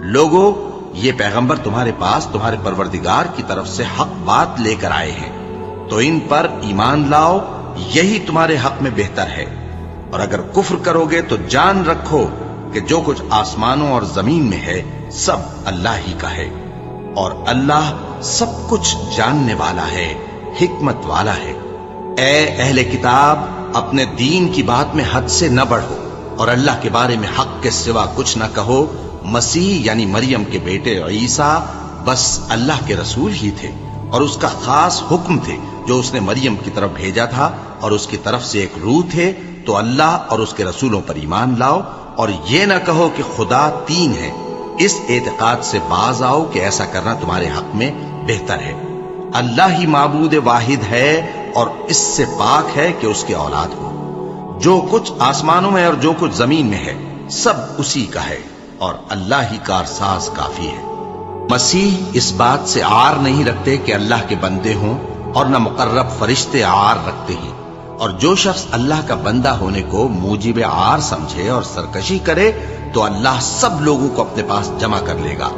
لوگو یہ پیغمبر تمہارے پاس تمہارے پروردگار کی طرف سے حق بات لے کر آئے ہیں، تو ان پر ایمان لاؤ، یہی تمہارے حق میں بہتر ہے۔ اور اگر کفر کرو گے تو جان رکھو کہ جو کچھ آسمانوں اور زمین میں ہے سب اللہ ہی کا ہے، اور اللہ سب کچھ جاننے والا ہے، حکمت والا ہے۔ اے اہل کتاب، اپنے دین کی بات میں حد سے نہ بڑھو، اور اللہ کے بارے میں حق کے سوا کچھ نہ کہو۔ مسیح یعنی مریم کے بیٹے عیسیٰ بس اللہ کے رسول ہی تھے، اور اس کا خاص حکم تھے جو اس نے مریم کی طرف بھیجا تھا، اور اس کی طرف سے ایک روح تھے۔ تو اللہ اور اس کے رسولوں پر ایمان لاؤ، اور یہ نہ کہو کہ خدا تین ہے۔ اس اعتقاد سے باز آؤ کہ ایسا کرنا تمہارے حق میں بہتر ہے۔ اللہ ہی معبود واحد ہے، اور اس سے پاک ہے کہ اس کی اولاد ہو۔ جو کچھ آسمانوں میں اور جو کچھ زمین میں ہے سب اسی کا ہے، اور اللہ ہی کارساز کافی ہے۔ مسیح اس بات سے عار نہیں رکھتے کہ اللہ کے بندے ہوں، اور نہ مقرب فرشتے عار رکھتے ہیں، اور جو شخص اللہ کا بندہ ہونے کو موجب عار سمجھے اور سرکشی کرے تو اللہ سب لوگوں کو اپنے پاس جمع کر لے گا۔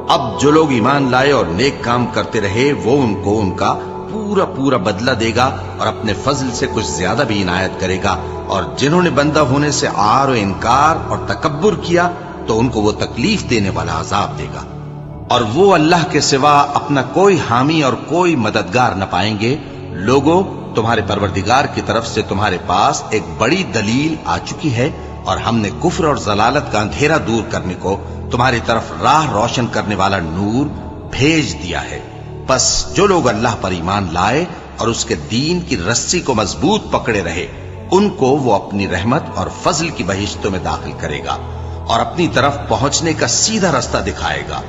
اب جو لوگ ایمان لائے اور نیک کام کرتے رہے وہ ان کو ان کا پورا پورا بدلہ دے گا، اور اپنے فضل سے کچھ زیادہ بھی عنایت کرے گا۔ اور جنہوں نے بندہ ہونے سے عار و انکار اور تکبر کیا تو ان کو وہ تکلیف دینے والا عذاب دے گا، اور وہ اللہ کے سوا اپنا کوئی حامی اور کوئی مددگار نہ پائیں گے۔ لوگوں، تمہارے پروردگار کی طرف سے تمہارے پاس ایک بڑی دلیل آ چکی ہے، اور ہم نے کفر اور ضلالت کا اندھیرا دور کرنے کو تمہاری طرف راہ روشن کرنے والا نور بھیج دیا ہے۔ پس جو لوگ اللہ پر ایمان لائے اور اس کے دین کی رسی کو مضبوط پکڑے رہے، ان کو وہ اپنی رحمت اور فضل کی بہشتوں میں داخل کرے گا، اور اپنی طرف پہنچنے کا سیدھا راستہ دکھائے گا۔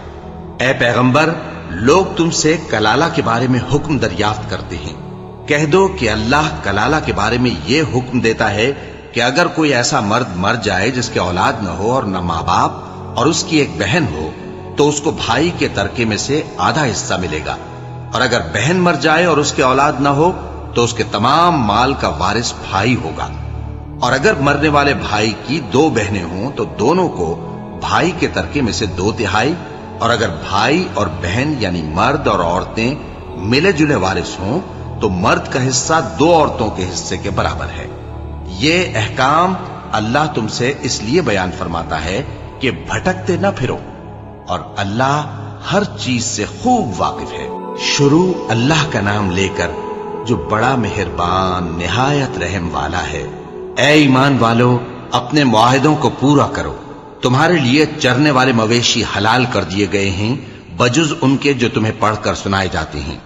اے پیغمبر، لوگ تم سے کلالہ کے بارے میں حکم دریافت کرتے ہیں۔ کہہ دو کہ اللہ کلالہ کے بارے میں یہ حکم دیتا ہے کہ اگر کوئی ایسا مرد مر جائے جس کے اولاد نہ ہو اور نہ ماں باپ، اور اس کی ایک بہن ہو، تو اس کو بھائی کے ترکے میں سے آدھا حصہ ملے گا، اور اگر بہن مر جائے اور اس کے اولاد نہ ہو تو اس کے تمام مال کا وارث بھائی ہوگا۔ اور اگر مرنے والے بھائی کی دو بہنیں ہوں تو دونوں کو بھائی کے ترکے میں سے 2/3، اور اگر بھائی اور بہن یعنی مرد اور عورتیں ملے جلے وارث ہوں تو مرد کا حصہ 2 عورتوں کے حصے کے برابر ہے۔ یہ احکام اللہ تم سے اس لیے بیان فرماتا ہے کہ بھٹکتے نہ پھرو، اور اللہ ہر چیز سے خوب واقف ہے۔ شروع اللہ کا نام لے کر جو بڑا مہربان نہایت رحم والا ہے۔ اے ایمان والو، اپنے معاہدوں کو پورا کرو۔ تمہارے لیے چرنے والے مویشی حلال کر دیے گئے ہیں بجز ان کے جو تمہیں پڑھ کر سنائے جاتے ہیں،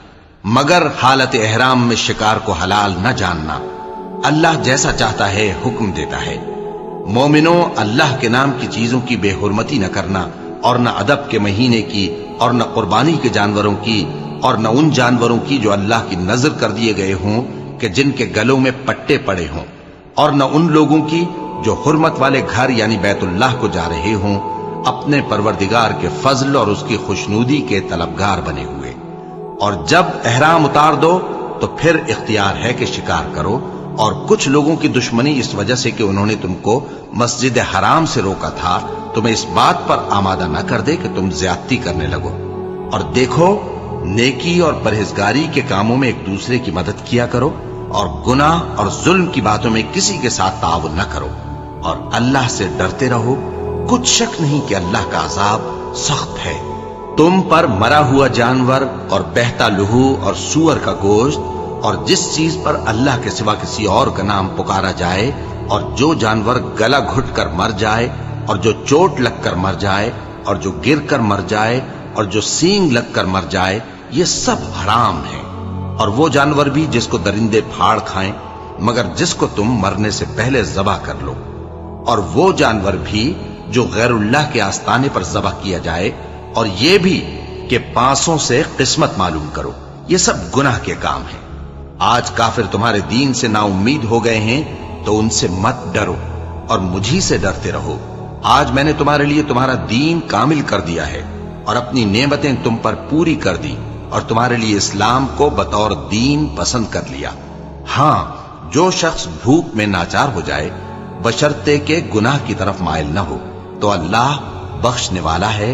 مگر حالت احرام میں شکار کو حلال نہ جاننا۔ اللہ جیسا چاہتا ہے حکم دیتا ہے۔ مومنوں، اللہ کے نام کی چیزوں کی بے حرمتی نہ کرنا، اور نہ ادب کے مہینے کی، اور نہ قربانی کے جانوروں کی، اور نہ ان جانوروں کی جو اللہ کی نذر کر دیے گئے ہوں کہ جن کے گلوں میں پٹے پڑے ہوں، اور نہ ان لوگوں کی جو حرمت والے گھر یعنی بیت اللہ کو جا رہے ہوں، اپنے پروردگار کے فضل اور اس کی خوشنودی کے طلبگار بنے ہوئے۔ اور جب احرام اتار دو تو پھر اختیار ہے کہ شکار کرو، اور کچھ لوگوں کی دشمنی اس وجہ سے کہ انہوں نے تم کو مسجد حرام سے روکا تھا تمہیں اس بات پر آمادہ نہ کر دے کہ تم زیادتی کرنے لگو۔ اور دیکھو، نیکی اور پرہیزگاری کے کاموں میں ایک دوسرے کی مدد کیا کرو، اور گناہ اور ظلم کی باتوں میں کسی کے ساتھ تعاون نہ کرو، اور اللہ سے ڈرتے رہو۔ کچھ شک نہیں کہ اللہ کا عذاب سخت ہے۔ تم پر مرا ہوا جانور اور بہتا لہو اور سور کا گوشت، اور جس چیز پر اللہ کے سوا کسی اور کا نام پکارا جائے، اور جو جانور گلا گھٹ کر مر جائے، اور جو چوٹ لگ کر مر جائے، اور جو گر کر مر جائے، اور جو سینگ لگ کر مر جائے، یہ سب حرام ہیں۔ اور وہ جانور بھی جس کو درندے پھاڑ کھائیں، مگر جس کو تم مرنے سے پہلے ذبح کر لو، اور وہ جانور بھی جو غیر اللہ کے آستانے پر ذبح کیا جائے، اور یہ بھی کہ پانسوں سے قسمت معلوم کرو۔ یہ سب گناہ کے کام ہیں۔ آج کافر تمہارے دین سے نا امید ہو گئے ہیں تو ان سے مت ڈرو، اور مجھی سے ڈرتے رہو۔ آج میں نے تمہارے لیے تمہارا دین کامل کر دیا ہے، اور اپنی نعمتیں تم پر پوری کر دی، اور تمہارے لیے اسلام کو بطور دین پسند کر لیا۔ ہاں، جو شخص بھوک میں ناچار ہو جائے بشرطے کہ گناہ کی طرف مائل نہ ہو تو اللہ بخشنے والا ہے،